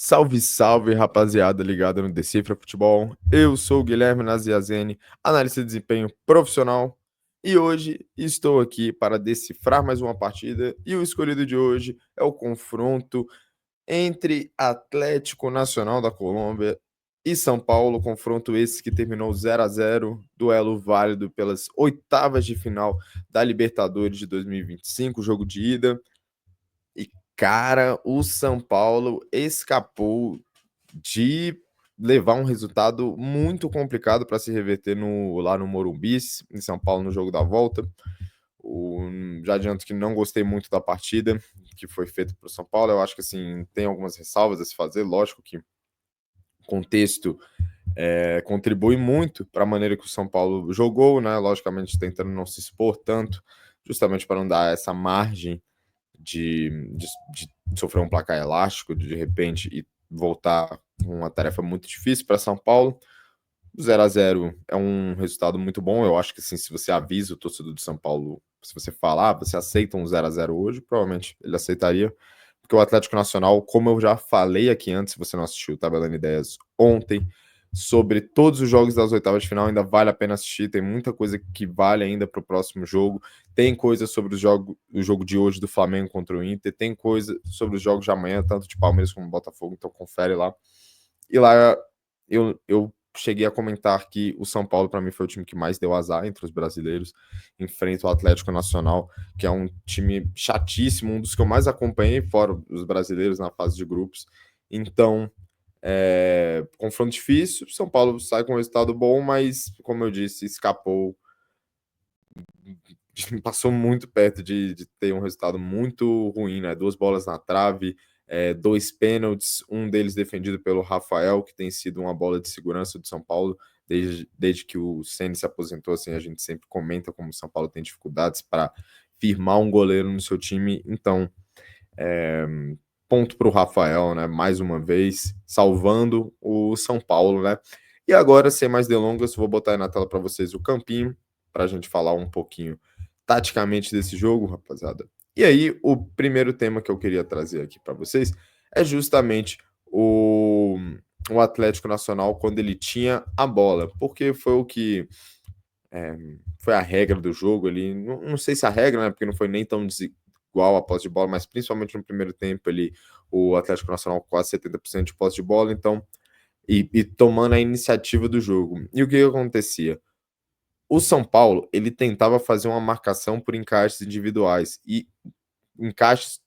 Salve, salve, rapaziada ligada no Decifra Futebol. Eu sou o Guilherme Naziazene, analista de desempenho profissional, e hoje estou aqui para decifrar mais uma partida. E o escolhido de hoje é o confronto entre Atlético Nacional da Colômbia e São Paulo, confronto esse que terminou 0-0, duelo válido pelas oitavas de final da Libertadores de 2025, jogo de ida. E, cara, o São Paulo escapou de levar um resultado muito complicado para se reverter lá no Morumbi, em São Paulo, no jogo da volta. Já adianto que não gostei muito da partida que foi feita para o São Paulo. Eu acho que assim tem algumas ressalvas a se fazer. Lógico que o contexto contribui muito para a maneira que o São Paulo jogou, né? Logicamente tentando não se expor tanto, justamente para não dar essa margem de sofrer um placar elástico de repente e voltar com uma tarefa muito difícil para São Paulo. 0-0 é um resultado muito bom. Eu acho que assim, se você avisa o torcedor de São Paulo, se você falar, você aceita um 0-0 hoje, provavelmente ele aceitaria, porque o Atlético Nacional, como eu já falei aqui antes, se você não assistiu o Tabelando Ideias ontem, sobre todos os jogos das oitavas de final, ainda vale a pena assistir, tem muita coisa que vale ainda para o próximo jogo, tem coisa sobre o jogo de hoje do Flamengo contra o Inter, tem coisa sobre os jogos de amanhã, tanto de Palmeiras como Botafogo, então confere lá. E lá eu cheguei a comentar que o São Paulo, para mim, foi o time que mais deu azar entre os brasileiros. Enfrenta o Atlético Nacional, que é um time chatíssimo, um dos que eu mais acompanhei, fora os brasileiros, na fase de grupos. Então, confronto difícil. São Paulo sai com um resultado bom, mas, como eu disse, escapou. Passou muito perto de ter um resultado muito ruim, né? 2 bolas na trave, 2 pênaltis, um deles defendido pelo Rafael, que tem sido uma bola de segurança do São Paulo desde que o Ceni se aposentou. Assim, a gente sempre comenta como o São Paulo tem dificuldades para firmar um goleiro no seu time. Então, ponto para o Rafael, né? Mais uma vez, salvando o São Paulo, né? E agora, sem mais delongas, vou botar aí na tela para vocês o campinho, para a gente falar um pouquinho taticamente desse jogo, rapaziada. E aí, o primeiro tema que eu queria trazer aqui para vocês é justamente o Atlético Nacional quando ele tinha a bola, porque foi o que foi a regra do jogo ali. Não sei se a regra, né? Porque não foi nem tão desigual a posse de bola, mas principalmente no primeiro tempo ali, o Atlético Nacional com quase 70% de posse de bola, então, e tomando a iniciativa do jogo. E o que acontecia? O São Paulo, ele tentava fazer uma marcação por encaixes individuais e encaixes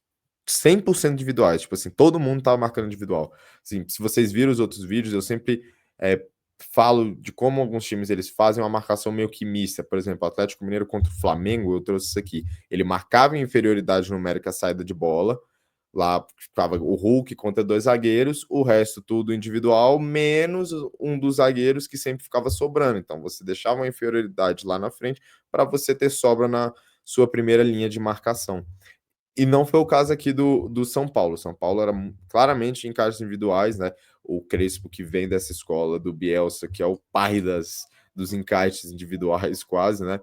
100% individuais, tipo assim, todo mundo tava marcando individual. Assim, se vocês viram os outros vídeos, eu sempre falo de como alguns times eles fazem uma marcação meio que mista. Por exemplo, o Atlético Mineiro contra o Flamengo, eu trouxe isso aqui. Ele marcava em inferioridade numérica a saída de bola, lá ficava o Hulk contra 2 zagueiros, o resto tudo individual, menos um dos zagueiros que sempre ficava sobrando. Então você deixava uma inferioridade lá na frente para você ter sobra na sua primeira linha de marcação. E não foi o caso aqui do São Paulo. São Paulo era claramente em casos individuais, né? O Crespo, que vem dessa escola do Bielsa, que é o pai dos encaixes individuais, quase, né?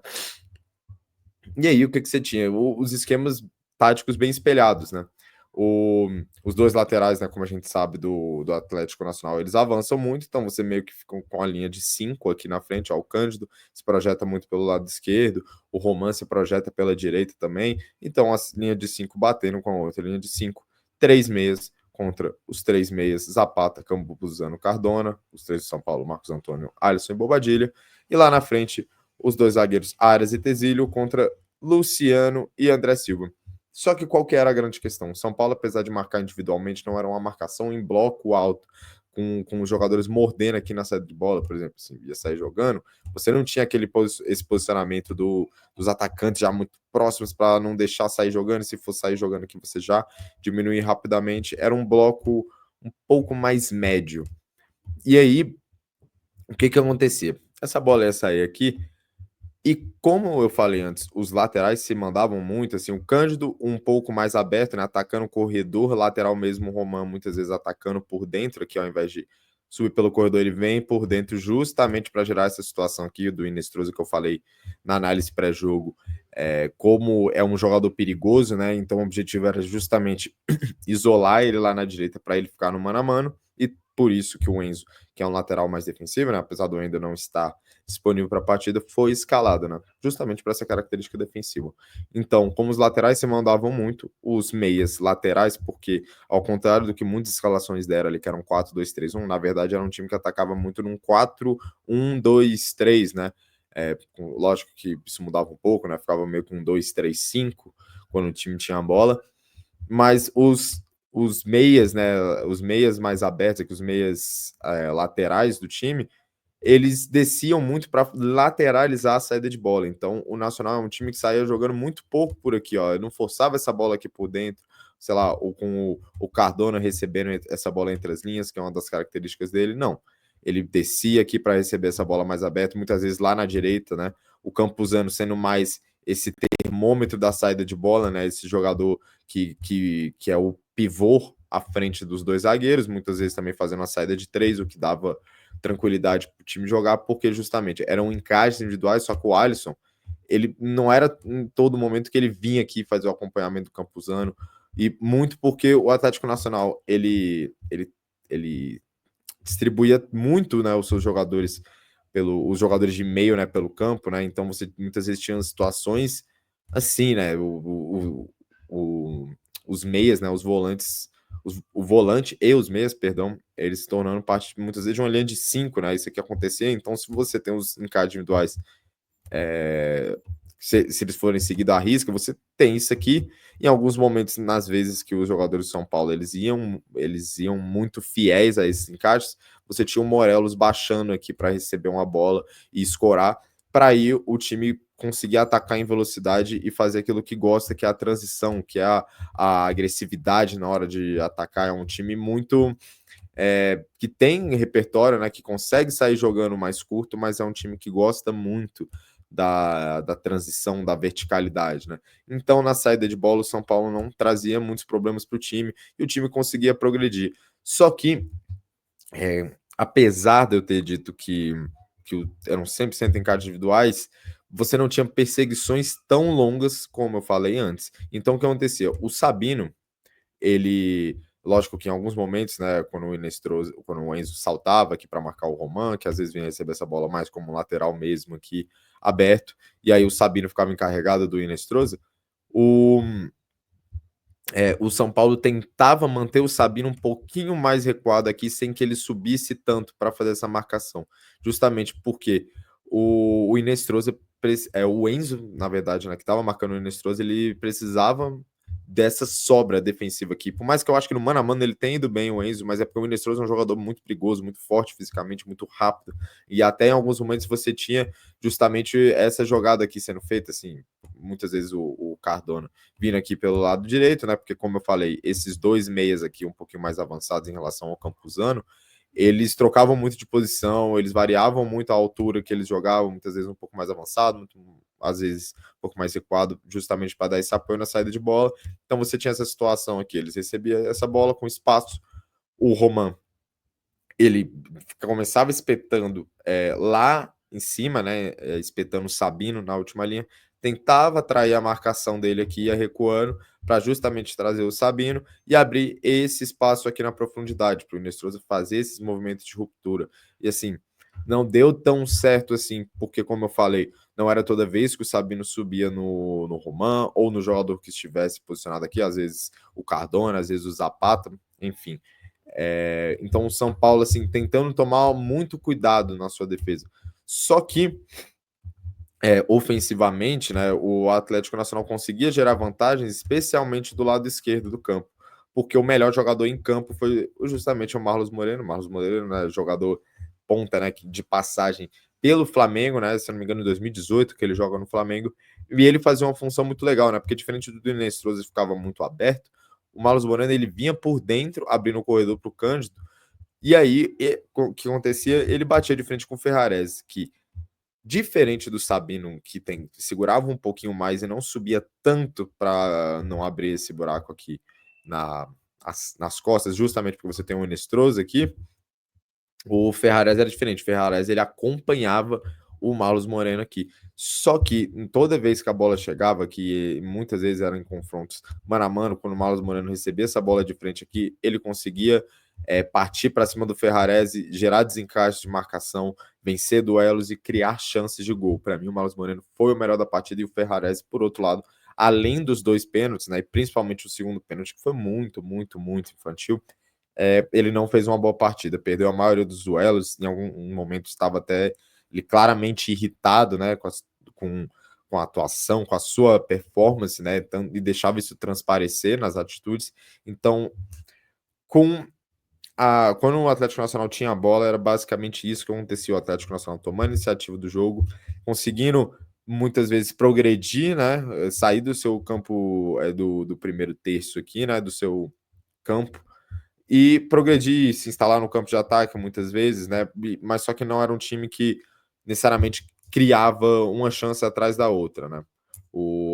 E aí, o que você tinha? Os esquemas táticos bem espelhados, né? Os dois laterais, né, como a gente sabe, do Atlético Nacional, eles avançam muito, então você meio que fica com a linha de 5 aqui na frente, ó, o Cândido se projeta muito pelo lado esquerdo, o Roman se projeta pela direita também, então a linha de 5 batendo com a outra linha de 5, 3 meias contra os 3 meias, Zapata, Campuzano, Cardona, os 3 de São Paulo, Marcos Antônio, Alisson e Bobadilha, e lá na frente os 2 zagueiros Arias e Tezílio contra Luciano e André Silva. Só que qual que era a grande questão? São Paulo, apesar de marcar individualmente, não era uma marcação em bloco alto, com os jogadores mordendo aqui na saída de bola, por exemplo, assim, ia sair jogando, você não tinha esse posicionamento dos atacantes já muito próximos para não deixar sair jogando, e se for sair jogando aqui, você já diminuir rapidamente. Era um bloco um pouco mais médio. E aí, o que acontecia? Essa bola ia sair aqui, e como eu falei antes, os laterais se mandavam muito, assim, o Cândido um pouco mais aberto, né, atacando o corredor lateral mesmo, o Roman muitas vezes atacando por dentro aqui, ao invés de subir pelo corredor, ele vem por dentro justamente para gerar essa situação aqui do Inestrosa que eu falei na análise pré-jogo, como é um jogador perigoso, né? Então o objetivo era justamente isolar ele lá na direita para ele ficar no mano a mano, e por isso que o Enzo, que é um lateral mais defensivo, né? Apesar do ainda não estar disponível para a partida, foi escalado, né? Justamente para essa característica defensiva. Então, como os laterais se mandavam muito, os meias laterais, porque ao contrário do que muitas escalações deram ali, que eram 4-2-3-1, na verdade era um time que atacava muito num 4-1-2-3, né? Lógico que isso mudava um pouco, né? Ficava meio com um 2-3-5 quando o time tinha a bola, mas os meias, né? Os meias mais abertos, aqui, os meias laterais do time, eles desciam muito para lateralizar a saída de bola. Então, o Nacional é um time que saía jogando muito pouco por aqui, ó. Não forçava essa bola aqui por dentro, sei lá, ou com o Cardona recebendo essa bola entre as linhas, que é uma das características dele. Não. Ele descia aqui para receber essa bola mais aberta, muitas vezes lá na direita, né? O Campuzano sendo mais esse termômetro da saída de bola, né? Esse jogador que é o pivô à frente dos dois zagueiros, muitas vezes também fazendo a saída de três, o que dava tranquilidade para o time jogar, porque justamente eram encaixes individuais, só que o Alisson, ele não era em todo momento que ele vinha aqui fazer o acompanhamento do Campuzano, e muito porque o Atlético Nacional, ele distribuía muito, né, os seus jogadores, os jogadores de meio, né, pelo campo, né, então você muitas vezes tinha situações assim, né, os meias, né, os volantes, o volante e os meias, perdão, eles se tornando parte muitas vezes de uma linha de 5, né, isso aqui acontecia, então se você tem os encaixes individuais, se eles forem seguidos à risca, você tem isso aqui. Em alguns momentos, nas vezes que os jogadores de São Paulo eles iam muito fiéis a esses encaixes, você tinha o Morelos baixando aqui para receber uma bola e escorar, para aí o time conseguir atacar em velocidade e fazer aquilo que gosta, que é a transição, que é a agressividade na hora de atacar. É um time muito que tem repertório, né, que consegue sair jogando mais curto, mas é um time que gosta muito da transição, da verticalidade, né? Então, na saída de bola, o São Paulo não trazia muitos problemas para o time e o time conseguia progredir. Só que, apesar de eu ter dito que eram 100% encaixes individuais, você não tinha perseguições tão longas como eu falei antes. Então, o que acontecia? O Sabino, ele, lógico que em alguns momentos, né, quando o Enzo saltava aqui para marcar o Roman, que às vezes vinha receber essa bola mais como lateral mesmo aqui, aberto, e aí o Sabino ficava encarregado do Inestrosa, o, o São Paulo tentava manter o Sabino um pouquinho mais recuado aqui, sem que ele subisse tanto para fazer essa marcação, justamente porque o Inestrosa, o Enzo, na verdade, né, que estava marcando o Inestrosa, ele precisava dessa sobra defensiva aqui. Por mais que eu acho que no mano a mano ele tenha ido bem, o Enzo, mas é porque o Inestrosa é um jogador muito perigoso, muito forte fisicamente, muito rápido. E até em alguns momentos você tinha justamente essa jogada aqui sendo feita, assim, muitas vezes o Cardona vindo aqui pelo lado direito, né? Porque, como eu falei, esses dois meias aqui, um pouquinho mais avançados em relação ao Campuzano, eles trocavam muito de posição, eles variavam muito a altura que eles jogavam, muitas vezes um pouco mais avançado, às vezes um pouco mais recuado, justamente para dar esse apoio na saída de bola. Então você tinha essa situação aqui, eles recebiam essa bola com espaço, o Roman, ele começava espetando lá em cima, né, espetando o Sabino na última linha, tentava atrair a marcação dele aqui, ia recuando, para justamente trazer o Sabino e abrir esse espaço aqui na profundidade, para o Inestrosa fazer esses movimentos de ruptura. E assim, não deu tão certo assim, porque como eu falei, não era toda vez que o Sabino subia no Roman, ou no jogador que estivesse posicionado aqui, às vezes o Cardona, às vezes o Zapata, enfim. Então o São Paulo assim tentando tomar muito cuidado na sua defesa. Só que ofensivamente, né, o Atlético Nacional conseguia gerar vantagens, especialmente do lado esquerdo do campo, porque o melhor jogador em campo foi justamente o Marlos Moreno. Marlos Moreno, né, jogador ponta, né, de passagem pelo Flamengo, né, se não me engano, em 2018 que ele joga no Flamengo, e ele fazia uma função muito legal, né, porque diferente do Inestrosa, ficava muito aberto, o Marlos Moreno ele vinha por dentro, abrindo o corredor para o Cândido, e aí o que acontecia? Ele batia de frente com o Ferrarese, que diferente do Sabino, que segurava um pouquinho mais e não subia tanto para não abrir esse buraco aqui nas costas, justamente porque você tem o Inestrosa aqui, o Ferrarese era diferente. O Ferrarese ele acompanhava o Marlos Moreno aqui. Só que em toda vez que a bola chegava, que muitas vezes eram em confrontos mano a mano, quando o Marlos Moreno recebia essa bola de frente aqui, ele conseguia partir para cima do Ferrarese, gerar desencaixes de marcação, vencer duelos e criar chances de gol. Para mim, o Marlos Moreno foi o melhor da partida e o Ferrarese, por outro lado, além dos 2 pênaltis, né, e principalmente o segundo pênalti, que foi muito, muito, muito infantil, ele não fez uma boa partida, perdeu a maioria dos duelos, em algum momento estava até ele claramente irritado, né, com a atuação, com a sua performance, né, e deixava isso transparecer nas atitudes. Então, quando o Atlético Nacional tinha a bola, era basicamente isso que acontecia, o Atlético Nacional tomando a iniciativa do jogo, conseguindo muitas vezes progredir, né, sair do seu campo, do primeiro terço aqui, né, do seu campo, e progredir, se instalar no campo de ataque muitas vezes, né? Mas só que não era um time que necessariamente criava uma chance atrás da outra, né?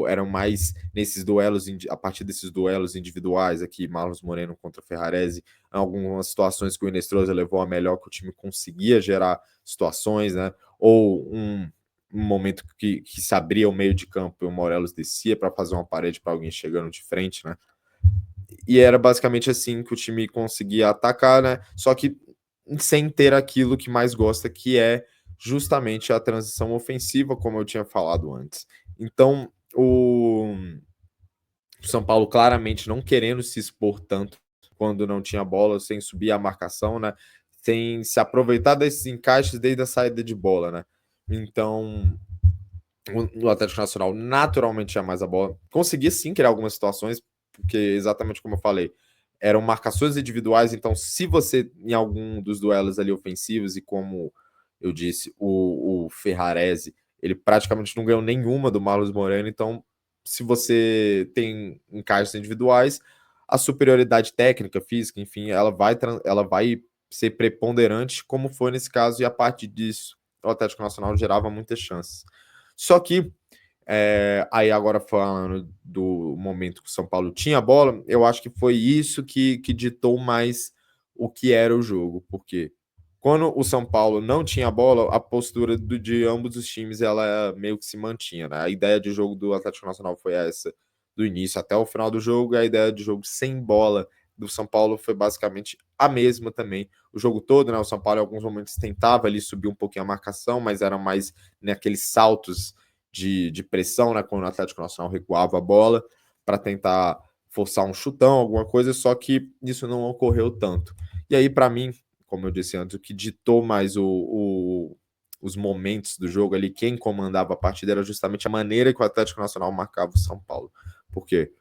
Eram mais nesses duelos, a partir desses duelos individuais aqui, Marlos Moreno contra Ferrarese, algumas situações que o Inestrosa levou a melhor, que o time conseguia gerar situações, né? Ou um momento que se abria o meio de campo e o Morelos descia para fazer uma parede para alguém chegando de frente, né? E era basicamente assim que o time conseguia atacar, né? Só que sem ter aquilo que mais gosta, que é justamente a transição ofensiva, como eu tinha falado antes. Então, o São Paulo claramente não querendo se expor tanto quando não tinha bola, sem subir a marcação, né? Sem se aproveitar desses encaixes desde a saída de bola, né? Então, o Atlético Nacional naturalmente tinha mais a bola. Conseguia sim criar algumas situações, porque exatamente como eu falei, eram marcações individuais, então se você, em algum dos duelos ali ofensivos, e como eu disse, o Ferrarese, ele praticamente não ganhou nenhuma do Marlos Moreno, então se você tem encaixes individuais, a superioridade técnica, física, enfim, ela vai ser preponderante, como foi nesse caso, e a partir disso, o Atlético Nacional gerava muitas chances. Só que, aí agora falando do momento que o São Paulo tinha a bola, eu acho que foi isso que ditou mais o que era o jogo, porque quando o São Paulo não tinha a bola, a postura de ambos os times ela meio que se mantinha, né? A ideia de jogo do Atlético Nacional foi essa do início até o final do jogo, e a ideia de jogo sem bola do São Paulo foi basicamente a mesma também. O jogo todo, né? O São Paulo em alguns momentos tentava ali subir um pouquinho a marcação, mas eram mais naqueles saltos de pressão, né? Quando o Atlético Nacional recuava a bola para tentar forçar um chutão, alguma coisa, só que isso não ocorreu tanto. E aí, para mim, como eu disse antes, o que ditou mais os momentos do jogo ali, quem comandava a partida era justamente a maneira que o Atlético Nacional marcava o São Paulo. Porque,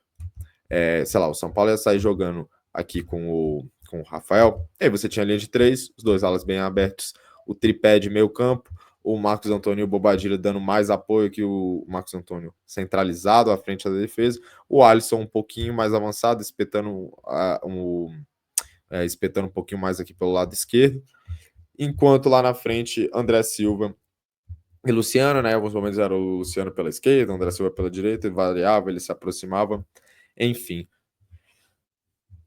sei lá, o São Paulo ia sair jogando aqui com o Rafael, e aí você tinha a linha de 3, os 2 alas bem abertos, o tripé de meio campo, o Marcos Antônio e o Bobadilla dando mais apoio que o Marcos Antônio centralizado à frente da defesa, o Alisson um pouquinho mais avançado, espetando um pouquinho mais aqui pelo lado esquerdo, enquanto lá na frente André Silva e Luciano, né? Em alguns momentos era o Luciano pela esquerda, o André Silva pela direita, ele variava, ele se aproximava, enfim.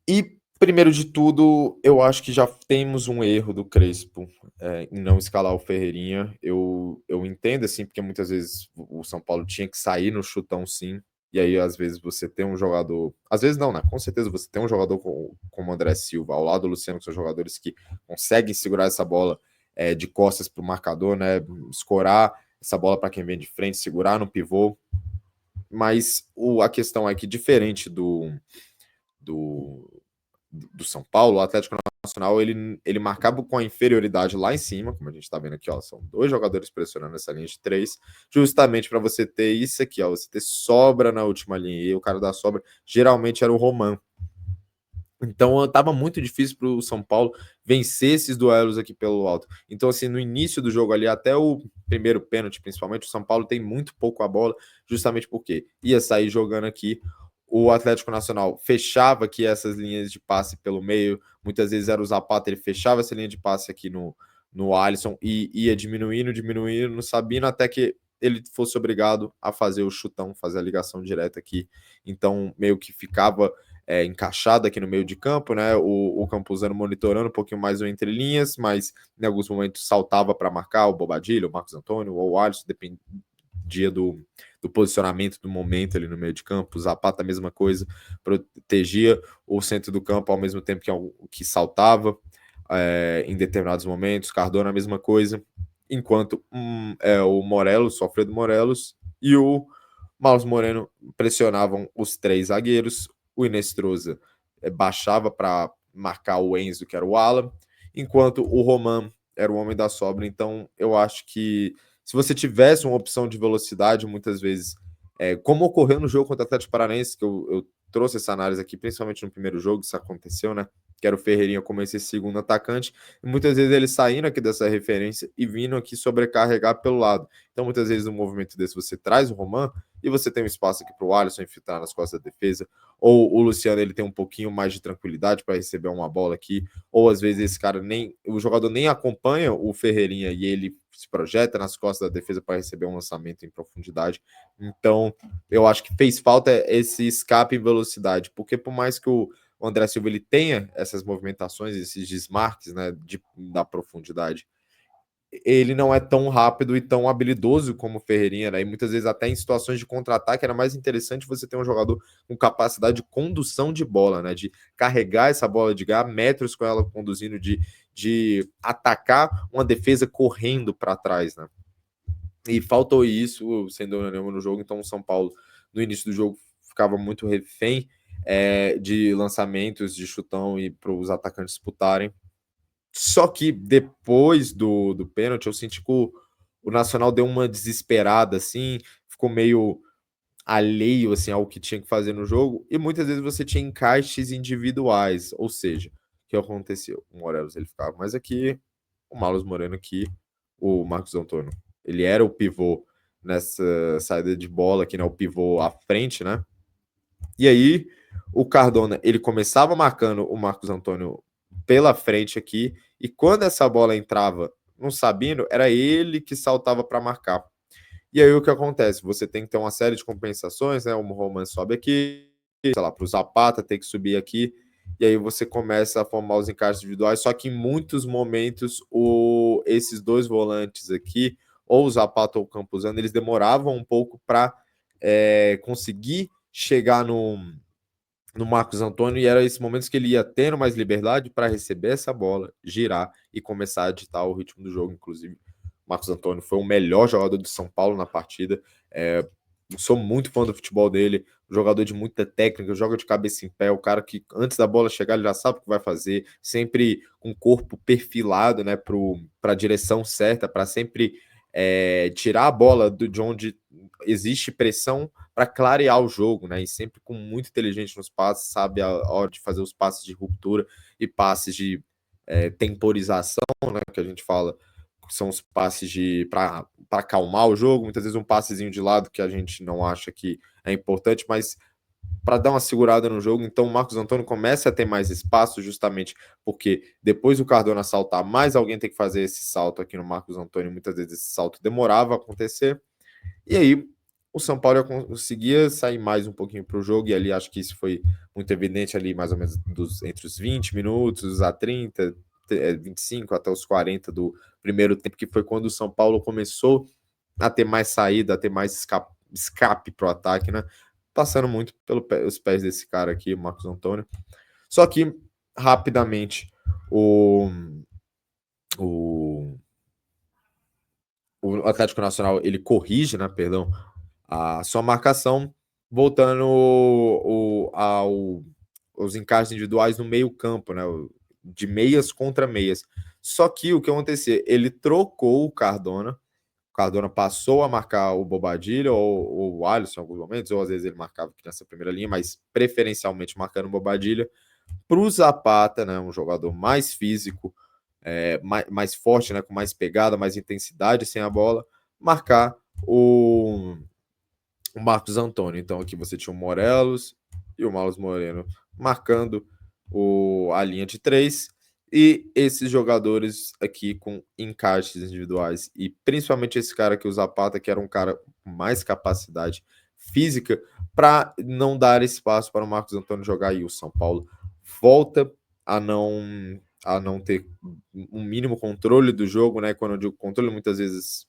E primeiro de tudo, eu acho que já temos um erro do Crespo em não escalar o Ferreirinha. Eu entendo assim, porque muitas vezes o São Paulo tinha que sair no chutão sim. E aí, às vezes, você tem um jogador. Às vezes não, né? Com certeza você tem um jogador como o André Silva, ao lado do Luciano, que são jogadores que conseguem segurar essa bola de costas para o marcador, né? Escorar essa bola para quem vem de frente, segurar no pivô. Mas a questão é que, diferente do, do São Paulo, o Atlético Nacional ele marcava com a inferioridade lá em cima, como a gente está vendo aqui, ó, são 2 jogadores pressionando essa linha de 3, justamente para você ter isso aqui, ó, você ter sobra na última linha, e o cara da sobra geralmente era o Roman. Então estava muito difícil para o São Paulo vencer esses duelos aqui pelo alto. Então, assim, no início do jogo ali, até o primeiro pênalti, principalmente, o São Paulo tem muito pouco a bola, justamente porque ia sair jogando aqui. O Atlético Nacional fechava aqui essas linhas de passe pelo meio. Muitas vezes era o Zapata, ele fechava essa linha de passe aqui no Alisson e ia diminuindo no Sabino, até que ele fosse obrigado a fazer o chutão, fazer a ligação direta aqui. Então, meio que ficava encaixado aqui no meio de campo, né? O Campuzano monitorando um pouquinho mais o entrelinhas, mas em alguns momentos saltava para marcar o Bobadilha, o Marcos Antônio ou o Alisson, dependia do posicionamento do momento ali no meio de campo. O Zapata, a mesma coisa, protegia o centro do campo ao mesmo tempo que saltava em determinados momentos. Cardona, a mesma coisa. Enquanto o Morelos, o Alfredo Morelos e o Marlos Moreno pressionavam os três zagueiros. O Inestrosa baixava para marcar o Enzo, que era o ala, enquanto o Roman era o homem da sobra. Então, eu acho que se você tivesse uma opção de velocidade, muitas vezes, como ocorreu no jogo contra o Atlético Paranaense, que eu trouxe essa análise aqui, principalmente no primeiro jogo, isso aconteceu, né? Que era o Ferreirinha como esse segundo atacante, e muitas vezes ele saindo aqui dessa referência e vindo aqui sobrecarregar pelo lado. Então, muitas vezes, no movimento desse, você traz o Roman e você tem um espaço aqui para o Alisson infiltrar nas costas da defesa, ou o Luciano ele tem um pouquinho mais de tranquilidade para receber uma bola aqui, ou às vezes esse cara o jogador nem acompanha o Ferreirinha e ele se projeta nas costas da defesa para receber um lançamento em profundidade. Então, eu acho que fez falta esse escape em velocidade, porque por mais que o André Silva ele tenha essas movimentações, esses desmarques, né, da profundidade, ele não é tão rápido e tão habilidoso como o Ferreirinha, né? E muitas vezes até em situações de contra-ataque era mais interessante você ter um jogador com capacidade de condução de bola, né? De carregar essa bola, de ganhar metros com ela conduzindo, de atacar uma defesa correndo para trás, né? E faltou isso, sem dúvida nenhuma, no jogo. Então o São Paulo, no início do jogo, ficava muito refém de lançamentos, de chutão e para os atacantes disputarem. Só que depois do pênalti, eu senti que o Nacional deu uma desesperada, assim, ficou meio alheio, assim, ao que tinha que fazer no jogo, e muitas vezes você tinha encaixes individuais, ou seja, o que aconteceu? O Morelos, ele ficava mais aqui, o Marlos Moreno aqui, o Marcos Antônio, ele era o pivô nessa saída de bola aqui, né, o pivô à frente, né, e aí o Cardona, ele começava marcando o Marcos Antônio pela frente aqui, e quando essa bola entrava no Sabino, era ele que saltava para marcar. E aí o que acontece? Você tem que ter uma série de compensações, né? O Roman sobe aqui, sei lá, para o Zapata tem que subir aqui, e aí você começa a formar os encaixes individuais, só que em muitos momentos esses dois volantes aqui, ou o Zapata ou o Campuzano, eles demoravam um pouco para conseguir chegar no Marcos Antônio, e era esses momentos que ele ia tendo mais liberdade para receber essa bola, girar e começar a ditar o ritmo do jogo. Inclusive, o Marcos Antônio foi o melhor jogador de São Paulo na partida. Sou muito fã do futebol dele, jogador de muita técnica, joga de cabeça em pé, o cara que antes da bola chegar ele já sabe o que vai fazer, sempre com o corpo perfilado, né, para a direção certa, para sempre tirar a bola de onde existe pressão para clarear o jogo, né? E sempre com muito inteligente nos passes, sabe a hora de fazer os passes de ruptura e passes de temporização, né? Que a gente fala que são os passes para acalmar o jogo, muitas vezes um passezinho de lado que a gente não acha que é importante, mas para dar uma segurada no jogo. Então o Marcos Antônio começa a ter mais espaço, justamente porque depois do Cardona saltar, mais alguém tem que fazer esse salto aqui no Marcos Antônio. Muitas vezes esse salto demorava a acontecer. E aí o São Paulo conseguia sair mais um pouquinho para o jogo, e ali acho que isso foi muito evidente ali, mais ou menos entre os 20 minutos a 30, 25 até os 40 do primeiro tempo, que foi quando o São Paulo começou a ter mais saída, a ter mais escape para o ataque, né? Passando muito pelos pés desse cara aqui, o Marcos Antônio. Só que, rapidamente, o, o Atlético Nacional, ele corrige, né, perdão, a sua marcação, voltando aos encaixes individuais no meio campo, né, de meias contra meias. Só que o que aconteceu? Ele trocou o Cardona passou a marcar o Bobadilha ou o Alisson em alguns momentos, ou às vezes ele marcava aqui nessa primeira linha, mas preferencialmente marcando o Bobadilha, para o Zapata, né, um jogador mais físico, mais forte, né, com mais pegada, mais intensidade sem a bola, marcar o Marcos Antônio. Então aqui você tinha o Morelos e o Marlos Moreno marcando a linha de três, e esses jogadores aqui com encaixes individuais, e principalmente esse cara aqui, o Zapata, que era um cara com mais capacidade física para não dar espaço para o Marcos Antônio jogar, e o São Paulo volta a não ter um mínimo controle do jogo, né? Quando eu digo controle, muitas vezes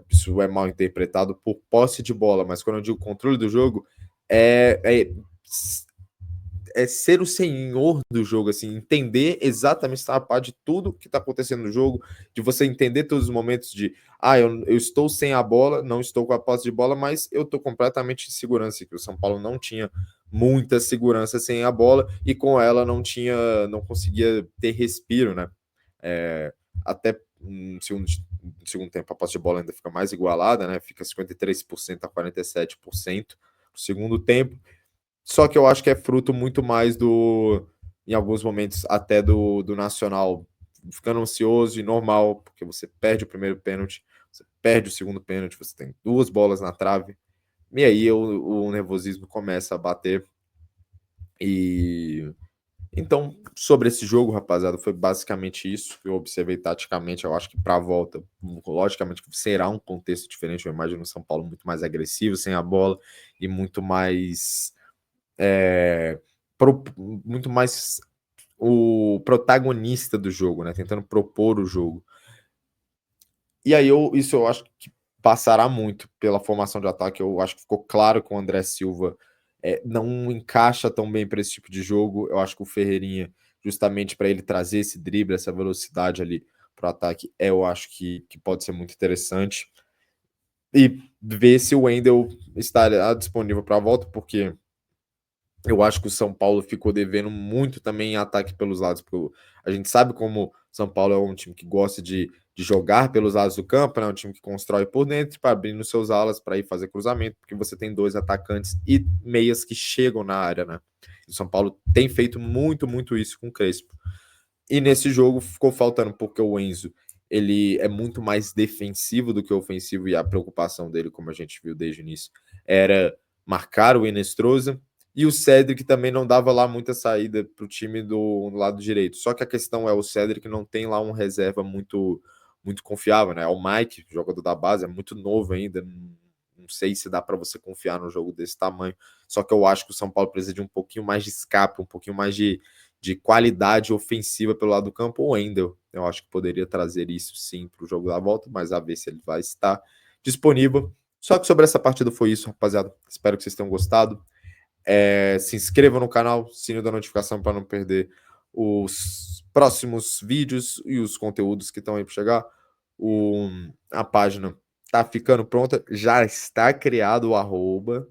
isso é mal interpretado por posse de bola, mas quando eu digo controle do jogo, é, é, é ser o senhor do jogo, assim, entender exatamente, estar a par de tudo que está acontecendo no jogo, de você entender todos os momentos de, eu estou sem a bola, não estou com a posse de bola, mas eu estou completamente em segurança, que o São Paulo não tinha muita segurança sem a bola, e com ela não conseguia ter respiro, né? Até no segundo tempo a posse de bola ainda fica mais igualada, né? Fica 53% a 47% no segundo tempo. Só que eu acho que é fruto muito mais em alguns momentos, até do Nacional ficando ansioso e normal, porque você perde o primeiro pênalti, você perde o segundo pênalti, você tem 2 bolas na trave, e aí o nervosismo começa a bater. E então, sobre esse jogo, rapaziada, foi basicamente isso que eu observei taticamente. Eu acho que para a volta, logicamente, será um contexto diferente. Eu imagino o São Paulo muito mais agressivo sem a bola e muito mais é, muito mais o protagonista do jogo, né? Tentando propor o jogo. E aí isso eu acho que passará muito pela formação de ataque. Eu acho que ficou claro que o André Silva não encaixa tão bem para esse tipo de jogo. Eu acho que o Ferreirinha, justamente para ele trazer esse drible, essa velocidade ali para o ataque, eu acho que pode ser muito interessante. E ver se o Wendel estará disponível para a volta, porque eu acho que o São Paulo ficou devendo muito também em ataque pelos lados, porque a gente sabe como o São Paulo é um time que gosta de jogar pelos lados do campo, né? Um time que constrói por dentro para abrir nos seus alas para ir fazer cruzamento, porque você tem 2 atacantes e meias que chegam na área, né? O São Paulo tem feito muito, muito isso com o Crespo. E nesse jogo ficou faltando, porque o Enzo ele é muito mais defensivo do que ofensivo, e a preocupação dele, como a gente viu desde o início, era marcar o Inestrosa, e o Cédric também não dava lá muita saída para o time do lado direito. Só que a questão é, o Cédric não tem lá um reserva muito confiável, né? O Mike, jogador da base, é muito novo ainda, não sei se dá para você confiar no jogo desse tamanho. Só que eu acho que o São Paulo precisa de um pouquinho mais de escape, um pouquinho mais de qualidade ofensiva pelo lado do campo. O Wendel, eu acho que poderia trazer isso sim para o jogo da volta, mas a ver se ele vai estar disponível. Só que sobre essa partida foi isso, rapaziada. Espero que vocês tenham gostado. Se inscreva no canal, sininho da notificação para não perder os próximos vídeos e os conteúdos que estão aí para chegar. A página tá ficando pronta, já está criado o arroba.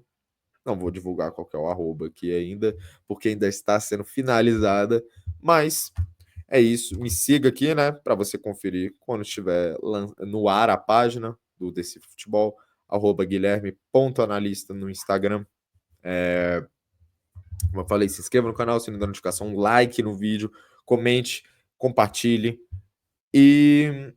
Não vou divulgar qual que é o arroba aqui ainda, porque ainda está sendo finalizada, mas é isso. Me siga aqui, né, para você conferir quando estiver no ar a página do Desse Futebol, arroba guilherme.analista no Instagram. Como eu falei, se inscreva no canal, sininho da notificação, like no vídeo, comente, compartilhe. E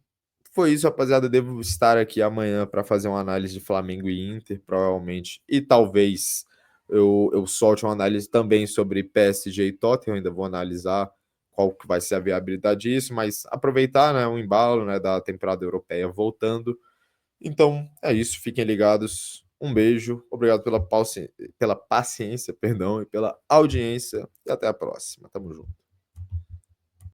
foi isso, rapaziada. Devo estar aqui amanhã para fazer uma análise de Flamengo e Inter, provavelmente. E talvez eu solte uma análise também sobre PSG e Tottenham. Ainda vou analisar qual que vai ser a viabilidade disso, mas aproveitar, né, o embalo, né, da temporada europeia voltando. Então é isso, fiquem ligados. Um beijo, obrigado pela paciência, perdão, e pela audiência. E até a próxima. Tamo junto.